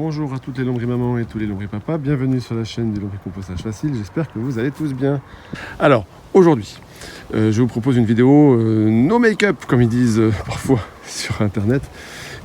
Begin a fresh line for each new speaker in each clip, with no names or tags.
Bonjour à toutes les lombriers-mamans et tous les lombriers-papas, bienvenue sur la chaîne du lombricompostage facile, j'espère que vous allez tous bien. Alors, aujourd'hui, je vous propose une vidéo no make-up, comme ils disent parfois sur internet.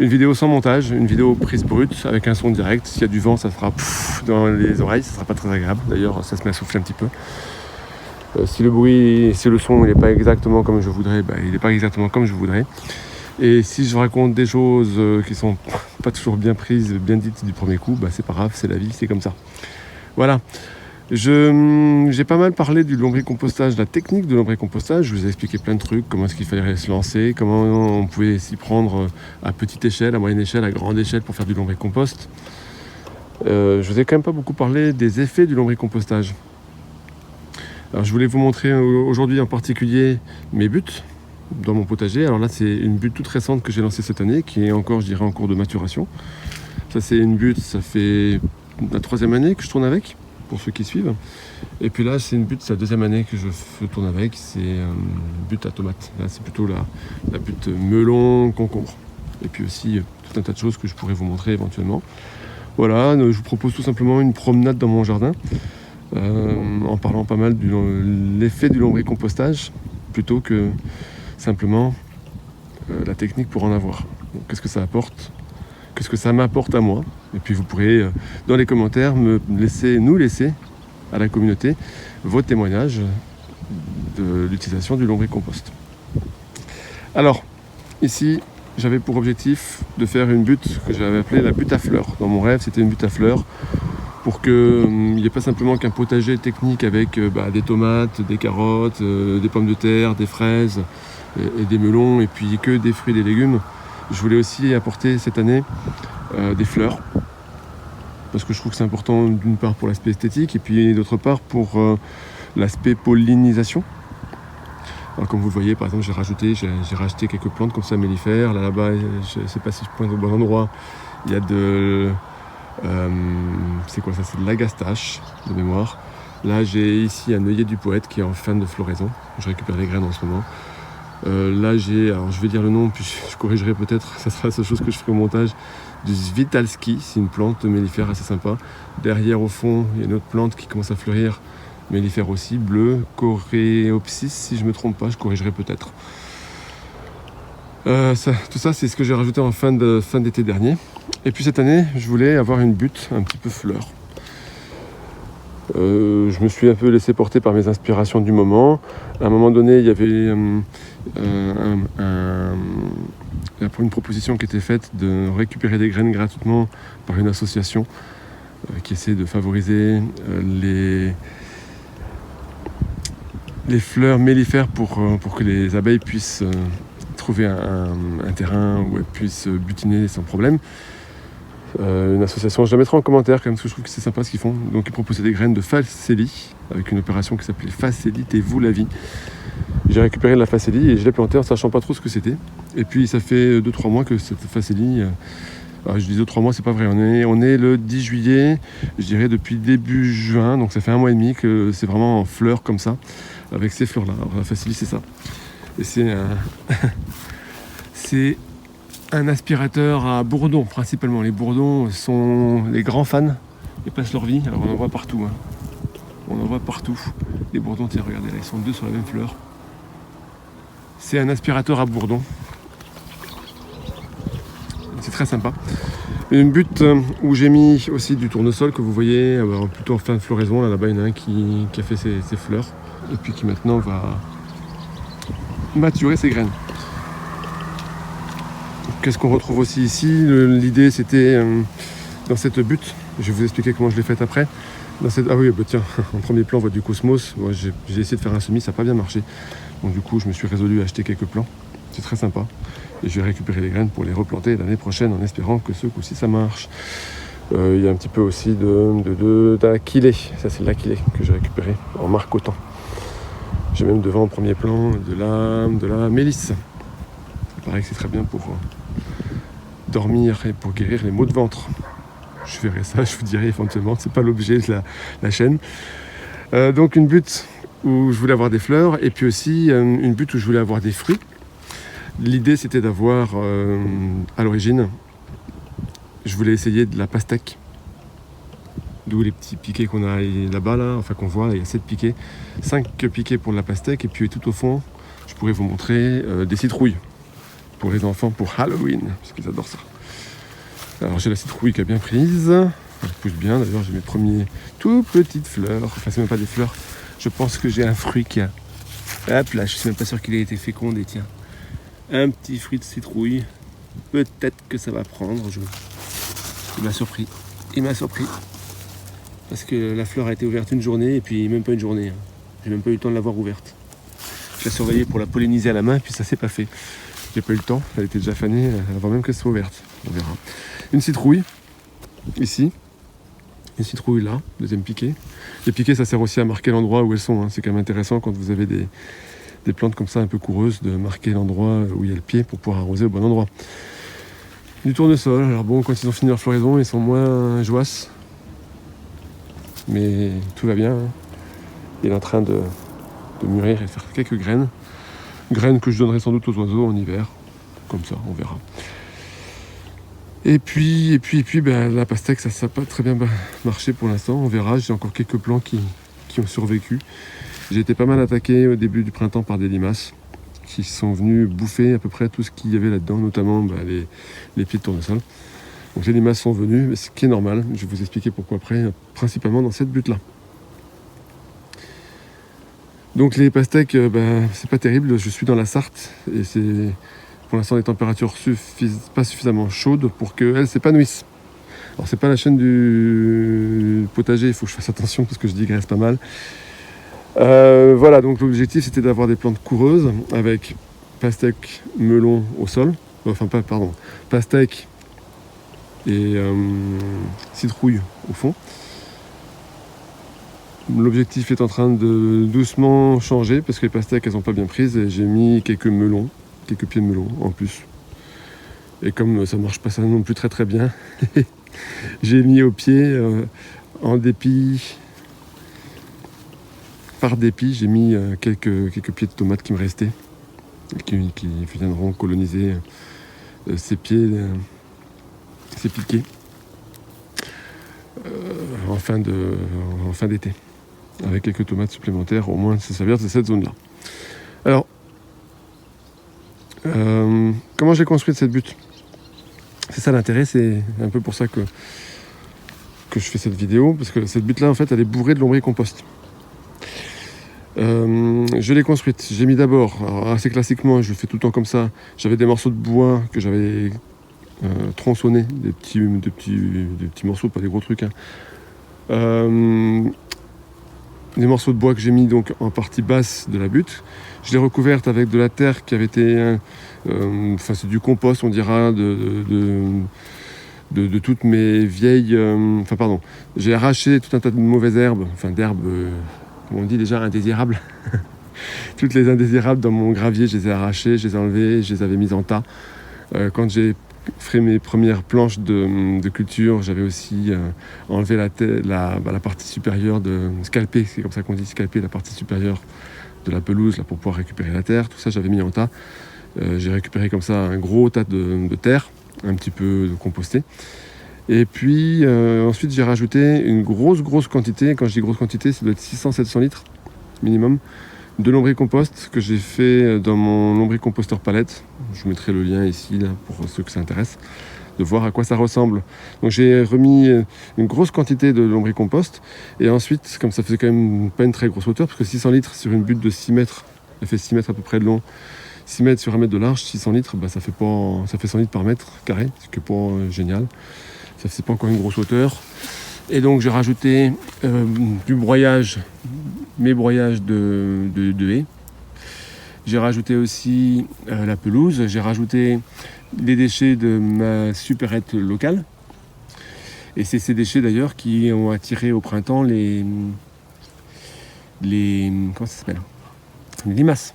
Une vidéo sans montage, une vidéo prise brute avec un son direct. S'il y a du vent, ça fera pouf dans les oreilles, ça sera pas très agréable. D'ailleurs, ça se met à souffler un petit peu. Si le son n'est pas exactement comme je voudrais, il n'est pas exactement comme je voudrais. Et si je raconte des choses qui sont pas toujours bien prises, bien dites du premier coup, c'est pas grave, c'est la vie, c'est comme ça. Voilà. J'ai pas mal parlé du lombricompostage, de la technique de lombricompostage. Je vous ai expliqué plein de trucs, comment est-ce qu'il fallait se lancer, comment on pouvait s'y prendre à petite échelle, à moyenne échelle, à grande échelle pour faire du lombricompost. Je vous ai quand même pas beaucoup parlé des effets du lombricompostage. Alors je voulais vous montrer aujourd'hui en particulier mes buts dans mon potager. Alors là, c'est une butte toute récente que j'ai lancée cette année, qui est encore, je dirais, en cours de maturation. Ça, c'est une butte, ça fait la 3e année que je tourne avec, pour ceux qui suivent. Et puis là, c'est une butte, c'est la 2e année que je tourne avec, c'est une butte à tomates. Là, c'est plutôt la butte melon, concombre. Et puis aussi, tout un tas de choses que je pourrais vous montrer éventuellement. Voilà, je vous propose tout simplement une promenade dans mon jardin, en parlant pas mal de l'effet du lombricompostage, plutôt que simplement la technique pour en avoir. Donc, qu'est-ce que ça apporte? Qu'est-ce que ça m'apporte à moi? Et puis vous pourrez dans les commentaires nous laisser à la communauté vos témoignages de l'utilisation du lombricompost. Alors ici j'avais pour objectif de faire une butte que j'avais appelée la butte à fleurs. Dans mon rêve, c'était une butte à fleurs pour qu'il n'y ait pas simplement qu'un potager technique avec des tomates, des carottes, des pommes de terre, des fraises et des melons, et puis que des fruits et des légumes. Je voulais aussi apporter cette année des fleurs, parce que je trouve que c'est important d'une part pour l'aspect esthétique, et puis d'autre part pour l'aspect pollinisation. Alors, comme vous le voyez, par exemple, j'ai racheté quelques plantes comme ça, mellifères. Là-bas, je ne sais pas si je pointe au bon endroit, il y a c'est quoi ça? C'est de l'agastache de mémoire. Là, j'ai ici un œillet du poète qui est en fin de floraison. Je récupère les graines en ce moment. Là, alors je vais dire le nom, puis je corrigerai peut-être, ça sera la seule chose que je ferai au montage, du Svitalski, c'est une plante mellifère assez sympa. Derrière, au fond, il y a une autre plante qui commence à fleurir, mellifère aussi, bleu, Coréopsis, si je ne me trompe pas, je corrigerai peut-être. Tout ça, c'est ce que j'ai rajouté en fin d'été dernier. Et puis cette année, je voulais avoir une butte un petit peu fleur. Je me suis un peu laissé porter par mes inspirations du moment. À un moment donné, il y avait une proposition qui était faite de récupérer des graines gratuitement par une association qui essaie de favoriser les fleurs mellifères pour que les abeilles puissent trouver un terrain où elles puissent butiner sans problème. Une association, je la mettrai en commentaire quand même, parce que je trouve que c'est sympa ce qu'ils font. Donc ils proposaient des graines de facélie avec une opération qui s'appelait Facilitez-vous la vie. J'ai récupéré de la facélie et je l'ai plantée en sachant pas trop ce que c'était. Et puis ça fait 2-3 mois que cette facélie, je dis 2-3 mois, c'est pas vrai, on est le 10 juillet, je dirais depuis début juin, donc ça fait 1 mois et demi que c'est vraiment en fleurs comme ça, avec ces fleurs là. Alors la facélie, c'est ça. Et c'est un aspirateur à bourdons principalement. Les bourdons sont les grands fans, ils passent leur vie, alors on en voit partout. On en voit partout. Les bourdons, tiens, regardez là, ils sont 2 sur la même fleur. C'est un aspirateur à bourdons. C'est très sympa. Une butte où j'ai mis aussi du tournesol que vous voyez, plutôt en fin de floraison. Là-bas, il y en a un qui a fait ses fleurs et puis qui maintenant va maturer ses graines. Qu'est-ce qu'on retrouve aussi ici? L'idée, c'était dans cette butte, je vais vous expliquer comment je l'ai faite après. Ah oui, tiens, en premier plan, on voit du cosmos. Moi, j'ai essayé de faire un semis, ça n'a pas bien marché. Donc du coup, je me suis résolu à acheter quelques plants. C'est très sympa. Et je vais récupérer les graines pour les replanter l'année prochaine en espérant que ce coup-ci, ça marche. Il y a un petit peu aussi d'aquilée. Ça, c'est de l'aquilée que j'ai récupéré en marque autant. J'ai même devant en premier plan de la mélisse. Il paraît que c'est très bien pour dormir et pour guérir les maux de ventre. Je verrai ça, je vous dirai éventuellement, c'est pas l'objet de la chaîne. Donc une butte où je voulais avoir des fleurs et puis aussi une butte où je voulais avoir des fruits. L'idée, c'était d'avoir à l'origine je voulais essayer de la pastèque. D'où les petits piquets qu'on a là-bas, là, enfin qu'on voit, là, il y a 7 piquets. 5 piquets pour la pastèque, et puis tout au fond, je pourrais vous montrer des citrouilles pour les enfants pour Halloween, parce qu'ils adorent ça. Alors j'ai la citrouille qui a bien prise, elle pousse bien, d'ailleurs j'ai mes premiers tout petites fleurs, enfin c'est même pas des fleurs, je pense que j'ai un fruit qui a... Hop là, je suis même pas sûr qu'il ait été fécondé, tiens. Un petit fruit de citrouille, peut-être que ça va prendre, il m'a surpris, parce que la fleur a été ouverte une journée, et puis même pas une journée, hein. J'ai même pas eu le temps de l'avoir ouverte. Je l'ai surveillée pour la polliniser à la main, et puis ça s'est pas fait. J'ai pas eu le temps, elle était déjà fanée avant même qu'elle soit ouverte. On verra. Une citrouille, ici. Une citrouille là, deuxième piquet. Les piquets, ça sert aussi à marquer l'endroit où elles sont, hein. C'est quand même intéressant quand vous avez des plantes comme ça un peu coureuses, de marquer l'endroit où il y a le pied pour pouvoir arroser au bon endroit. Du tournesol, alors bon, quand ils ont fini leur floraison, ils sont moins joasses. Mais tout va bien, hein. Il est en train de mûrir et de faire quelques graines. Graines que je donnerai sans doute aux oiseaux en hiver. Comme ça, on verra. Et puis ben, la pastèque, ça n'a pas très bien marché pour l'instant. On verra, j'ai encore quelques plants qui ont survécu. J'ai été pas mal attaqué au début du printemps par des limaces qui sont venus bouffer à peu près tout ce qu'il y avait là-dedans, notamment les pieds de tournesol. Donc les limaces sont venues, mais ce qui est normal. Je vais vous expliquer pourquoi après, principalement dans cette butte-là. Donc les pastèques, c'est pas terrible. Je suis dans la Sarthe et c'est pour l'instant des températures pas suffisamment chaudes pour qu'elles s'épanouissent. Alors c'est pas la chaîne du potager, il faut que je fasse attention parce que je digresse pas mal. Voilà, donc l'objectif c'était d'avoir des plantes coureuses avec pastèque, melon au sol. Pastèque et citrouille au fond. L'objectif est en train de doucement changer parce que les pastèques elles n'ont pas bien prises et j'ai mis quelques pieds de melon en plus. Et comme ça marche pas ça non plus très très bien, j'ai mis au pied par dépit, j'ai mis quelques pieds de tomates qui me restaient, qui viendront coloniser ces piquets en fin d'été. Avec quelques tomates supplémentaires, au moins ça servir de cette zone-là. Alors, comment j'ai construit cette butte ? C'est ça l'intérêt, c'est un peu pour ça que je fais cette vidéo, parce que cette butte-là, en fait, elle est bourrée de lombricompost. Je l'ai construite, j'ai mis d'abord, alors assez classiquement, je fais tout le temps comme ça, j'avais des morceaux de bois que j'avais tronçonnés, des petits morceaux, pas des gros trucs, hein. Des morceaux de bois que j'ai mis donc en partie basse de la butte. Je l'ai recouverte avec de la terre qui avait été... c'est du compost, on dira, de toutes mes vieilles... j'ai arraché tout un tas de mauvaises herbes, d'herbes, on dit déjà indésirables. Toutes les indésirables dans mon gravier, je les ai arrachées, je les ai enlevées, je les avais mises en tas. Quand j'ai fait mes premières planches de culture, j'avais aussi enlevé la partie supérieure scalper, c'est comme ça qu'on dit, scalper la partie supérieure de la pelouse là, pour pouvoir récupérer la terre. Tout ça, j'avais mis en tas. J'ai récupéré comme ça un gros tas de terre, un petit peu composté. Et puis ensuite, j'ai rajouté une grosse quantité. Quand je dis grosse quantité, ça doit être 600-700 litres minimum de lombricompost que j'ai fait dans mon lombricomposteur palette. Je vous mettrai le lien ici là, pour ceux que ça intéresse, de voir à quoi ça ressemble. Donc j'ai remis une grosse quantité de lombricompost et ensuite, comme ça faisait quand même pas une très grosse hauteur, parce que 600 litres sur une butte de 6 mètres, elle fait 6 mètres à peu près de long, 6 mètres sur 1 mètre de large, 600 litres, ça fait 100 litres par mètre carré, ce qui est pas génial. Ça fait pas encore une grosse hauteur. Et donc j'ai rajouté du broyage, mes broyages de haies. J'ai rajouté aussi la pelouse. J'ai rajouté les déchets de ma supérette locale. Et c'est ces déchets d'ailleurs qui ont attiré au printemps les comment ça s'appelle ? Les limaces.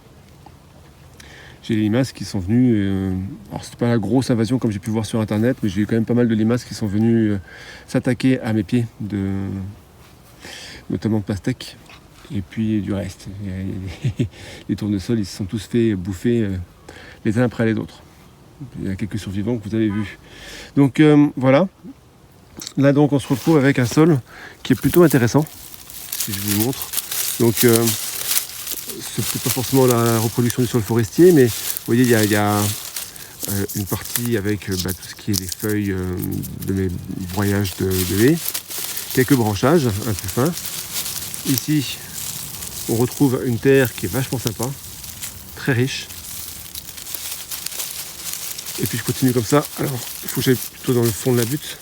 J'ai les limaces qui sont venues... alors c'est pas la grosse invasion comme j'ai pu voir sur internet, mais j'ai eu quand même pas mal de limaces qui sont venues s'attaquer à mes pieds, notamment de pastèque, et puis du reste. Les tournesols, ils se sont tous fait bouffer les uns après les autres. Il y a quelques survivants que vous avez vus. Donc voilà. Là donc on se retrouve avec un sol qui est plutôt intéressant, si je vous le montre. Donc c'est peut-être pas forcément la reproduction du sol forestier, mais vous voyez il y a une partie avec tout ce qui est les feuilles de mes broyages de lait, quelques branchages un peu fins. Ici on retrouve une terre qui est vachement sympa, très riche. Et puis je continue comme ça. Alors il faut que j'aille plutôt dans le fond de la butte.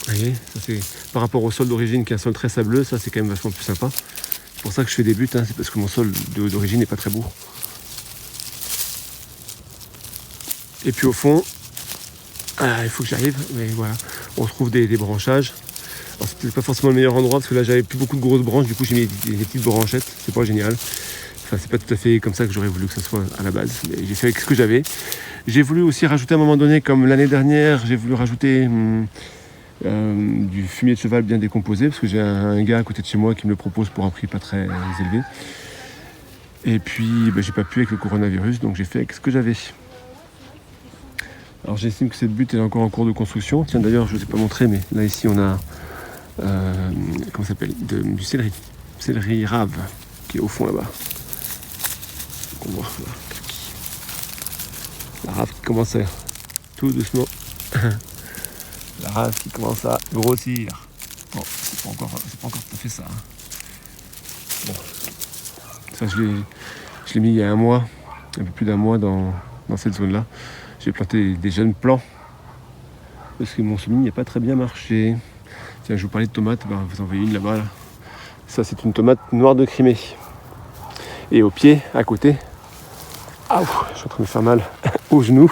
Vous voyez, ça c'est par rapport au sol d'origine qui est un sol très sableux, ça c'est quand même vachement plus sympa. C'est pour ça que je fais des buttes, c'est parce que mon sol d'origine n'est pas très beau. Et puis au fond, il faut que j'arrive, mais voilà, on retrouve des branchages. Alors c'est peut-être pas forcément le meilleur endroit parce que là j'avais plus beaucoup de grosses branches, du coup j'ai mis des petites branchettes, c'est pas génial. Enfin c'est pas tout à fait comme ça que j'aurais voulu que ça soit à la base, mais j'ai fait avec ce que j'avais. J'ai voulu aussi rajouter à un moment donné, comme l'année dernière, j'ai voulu rajouter du fumier de cheval bien décomposé, parce que j'ai un gars à côté de chez moi qui me le propose pour un prix pas très élevé. Et puis j'ai pas pu avec le coronavirus, donc j'ai fait avec ce que j'avais. Alors j'estime que cette butte est encore en cours de construction. Tiens d'ailleurs je ne vous ai pas montré, mais là ici on a comment ça s'appelle, du céleri rave qui est au fond là-bas. Donc on voit là. La rave qui commence à tout doucement. La rave qui commence à grossir. Bon, c'est pas encore tout à fait ça. Bon. Ça je l'ai mis il y a un mois, un peu plus d'un mois dans cette zone-là. J'ai planté des jeunes plants parce que mon semis n'a pas très bien marché. Tiens, je vous parlais de tomates, vous en voyez une là-bas. Là. Ça, c'est une tomate noire de Crimée. Et au pied, à côté, je suis en train de me faire mal au genou.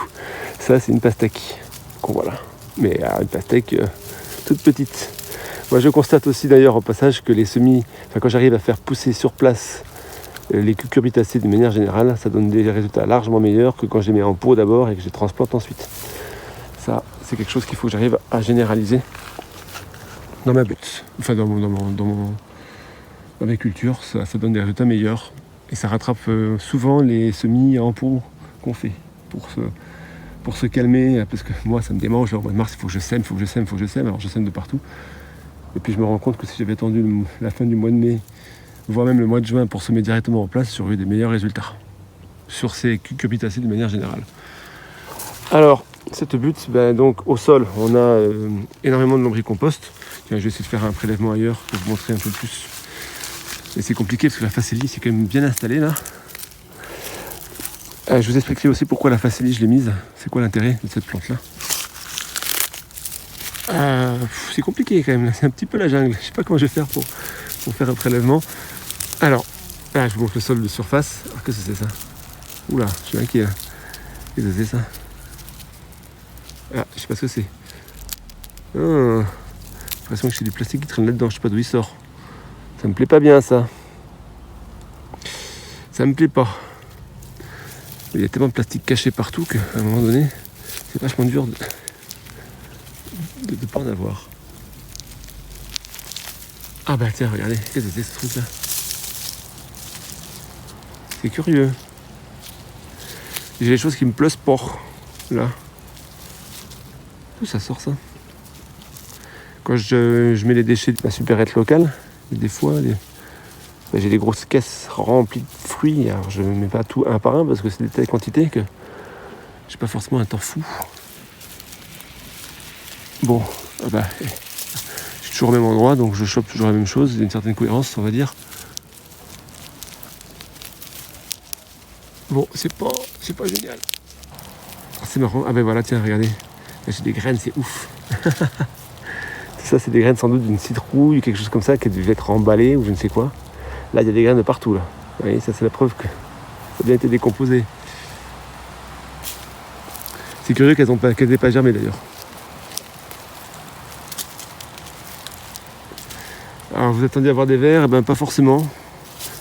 Ça, c'est une pastèque. Donc voilà. Mais une pastèque toute petite. Moi, je constate aussi d'ailleurs au passage que les semis, quand j'arrive à faire pousser sur place les cucurbitacées de manière générale, ça donne des résultats largement meilleurs que quand je les mets en pot d'abord et que je les transplante ensuite. Ça, c'est quelque chose qu'il faut que j'arrive à généraliser dans ma butte. Enfin, dans mes cultures, ça donne des résultats meilleurs. Et ça rattrape souvent les semis en pot qu'on fait pour se calmer. Parce que moi, ça me démange. Au mois de mars, il faut que je sème. Alors, je sème de partout. Et puis, je me rends compte que si j'avais attendu la fin du mois de mai, voire même le mois de juin pour semer directement en place, j'aurais eu des meilleurs résultats sur ces cucurbitacées de manière générale. Alors, cette butte, donc au sol, on a énormément de lombricompost. Tiens, je vais essayer de faire un prélèvement ailleurs pour vous montrer un peu plus. Mais c'est compliqué parce que la facélie, c'est quand même bien installé là. Je vous expliquerai aussi pourquoi la facélie, je l'ai mise. C'est quoi l'intérêt de cette plante-là. C'est compliqué quand même, c'est un petit peu la jungle. Je sais pas comment je vais faire pour faire un prélèvement. Alors, je vous montre le sol de surface. Alors, qu'est-ce que c'est ça? Oula, je suis inquiet là. Qu'est-ce que c'est ça? Je sais pas ce que c'est. J'ai l'impression que c'est du plastique qui traîne là-dedans, je sais pas d'où il sort. Ça me plaît pas bien ça. Ça me plaît pas. Il y a tellement de plastique caché partout qu'à un moment donné, c'est vachement dur de pas en avoir. Tiens, regardez, qu'est-ce que c'est ce truc là? C'est curieux. J'ai des choses qui me plaisent pas. Là. D'où ça sort ça? Quand je mets les déchets de ma supérette locale, des fois, j'ai des grosses caisses remplies de fruits. Alors je ne mets pas tout un par un parce que c'est des telles quantités que j'ai pas forcément un temps fou. Bon, je suis toujours au même endroit, donc je chope toujours la même chose. Il y a une certaine cohérence, on va dire. Bon, c'est pas génial. C'est marrant. Voilà, tiens, regardez. Là, j'ai des graines, c'est ouf. Ça, c'est des graines sans doute d'une citrouille, quelque chose comme ça, qui a dû être emballé ou je ne sais quoi. Là, il y a des graines de partout, là. Vous voyez, ça, c'est la preuve que ça a bien été décomposé. C'est curieux qu'elles n'aient pas germé, d'ailleurs. Alors, vous attendiez à voir des vers? Pas forcément.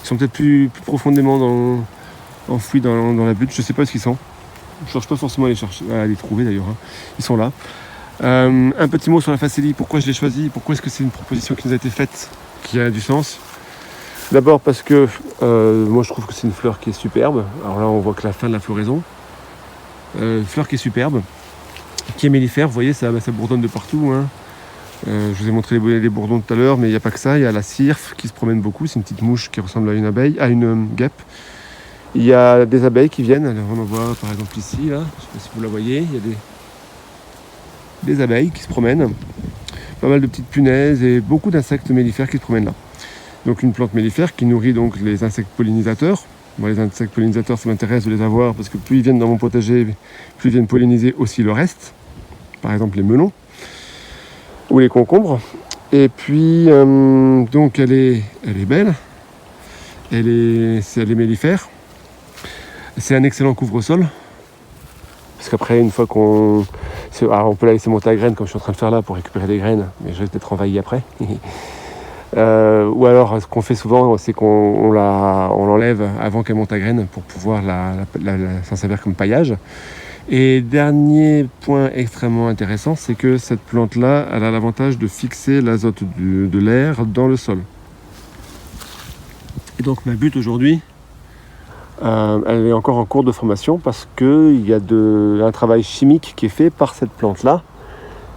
Ils sont peut-être plus profondément enfouis dans la butte. Je ne sais pas ce qu'ils sont. Je ne cherche pas forcément à les trouver, d'ailleurs. Ils sont là. Un petit mot sur la facélie. Pourquoi je l'ai choisi? Pourquoi est-ce que c'est une proposition qui nous a été faite, qui a du sens? D'abord parce que moi je trouve que c'est une fleur qui est superbe. Alors là on voit que la fin de la floraison. Une fleur qui est superbe, qui est mellifère, vous voyez ça bourdonne de partout. Hein. Je vous ai montré les bourdons tout à l'heure, mais il n'y a pas que ça, il y a la cirfe qui se promène beaucoup, c'est une petite mouche qui ressemble à une abeille, à une guêpe. Il y a des abeilles qui viennent, alors on en voit par exemple ici, là, je ne sais pas si vous la voyez, il y a des abeilles qui se promènent, pas mal de petites punaises et beaucoup d'insectes mellifères qui se promènent là. Donc une plante mellifère qui nourrit donc les insectes pollinisateurs. Moi, les insectes pollinisateurs, ça m'intéresse de les avoir parce que plus ils viennent dans mon potager, plus ils viennent polliniser aussi le reste. Par exemple les melons ou les concombres. Et puis, donc elle est belle, elle est mellifère. C'est un excellent couvre-sol. Parce qu'après, une fois on peut la laisser monter à graines comme je suis en train de faire là pour récupérer des graines, mais je vais peut-être envahi après. Ou alors, ce qu'on fait souvent, c'est qu'on l'enlève avant qu'elle monte à graines pour pouvoir s'en servir comme paillage. Et dernier point extrêmement intéressant, c'est que cette plante-là, elle a l'avantage de fixer l'azote de l'air dans le sol. Et donc, ma butte aujourd'hui, elle est encore en cours de formation parce qu'il y a un travail chimique qui est fait par cette plante-là,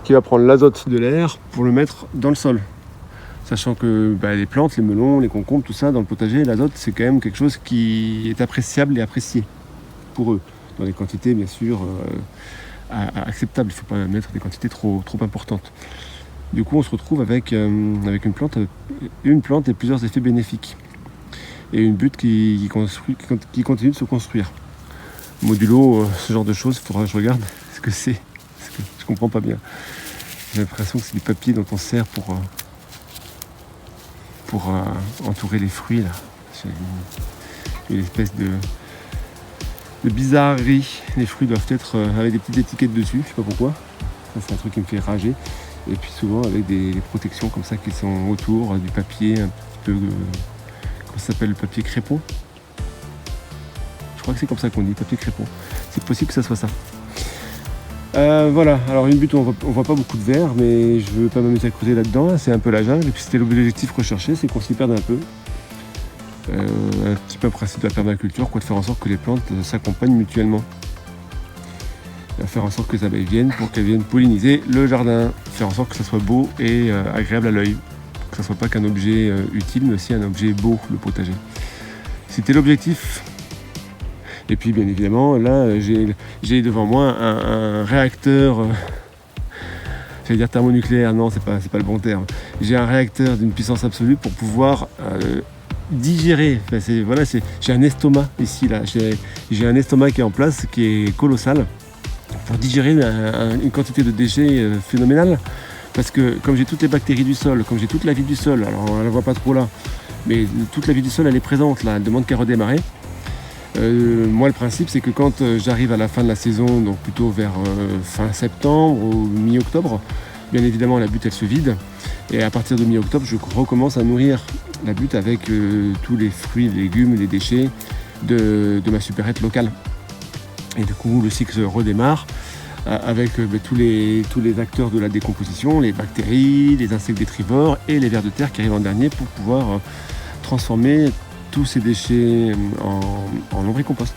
qui va prendre l'azote de l'air pour le mettre dans le sol. Sachant que les plantes, les melons, les concombres, tout ça, dans le potager, l'azote, c'est quand même quelque chose qui est appréciable et apprécié pour eux. Dans des quantités, bien sûr, acceptables. Il ne faut pas mettre des quantités trop importantes. Du coup, on se retrouve avec une plante et plusieurs effets bénéfiques. Et une butte qui continue de se construire. Modulo, ce genre de choses, il faudra que je regarde ce que c'est. Parce que je ne comprends pas bien. J'ai l'impression que c'est du papier dont on sert pour entourer les fruits. Là. C'est une espèce de bizarrerie. Les fruits doivent être avec des petites étiquettes dessus, je sais pas pourquoi. Ça, c'est un truc qui me fait rager. Et puis souvent avec des protections comme ça qui sont autour du papier un petit peu... comment ça s'appelle, le papier crépon. Je crois que c'est comme ça qu'on dit, papier crépon. C'est possible que ça soit ça. Voilà, alors une butte où on voit pas beaucoup de verre, mais je veux pas m'amuser à creuser là-dedans, c'est un peu la jungle, et puis c'était l'objectif recherché, c'est qu'on s'y perde un peu. Un petit peu un principe de la permaculture, de faire en sorte que les plantes s'accompagnent mutuellement. Et faire en sorte que les abeilles viennent pour qu'elles viennent polliniser le jardin, faire en sorte que ça soit beau et agréable à l'œil, que ça soit pas qu'un objet utile, mais aussi un objet beau, le potager. C'était l'objectif. Et puis bien évidemment, là j'ai devant moi un réacteur, j'allais dire thermonucléaire, non c'est pas le bon terme. J'ai un réacteur d'une puissance absolue pour pouvoir digérer. J'ai un estomac ici, là. J'ai un estomac qui est en place, qui est colossal, pour digérer une quantité de déchets phénoménale. Parce que comme j'ai toutes les bactéries du sol, comme j'ai toute la vie du sol, alors on ne la voit pas trop là, mais toute la vie du sol elle est présente là, elle ne demande qu'à redémarrer. Moi le principe c'est que quand j'arrive à la fin de la saison, donc plutôt vers fin septembre ou mi-octobre, bien évidemment la butte elle se vide et à partir de mi-octobre je recommence à nourrir la butte avec tous les fruits, les légumes, les déchets de ma supérette locale. Et du coup le cycle redémarre avec tous les acteurs de la décomposition, les bactéries, les insectes détrivores et les vers de terre qui arrivent en dernier pour pouvoir transformer tous ces déchets en lombricompost.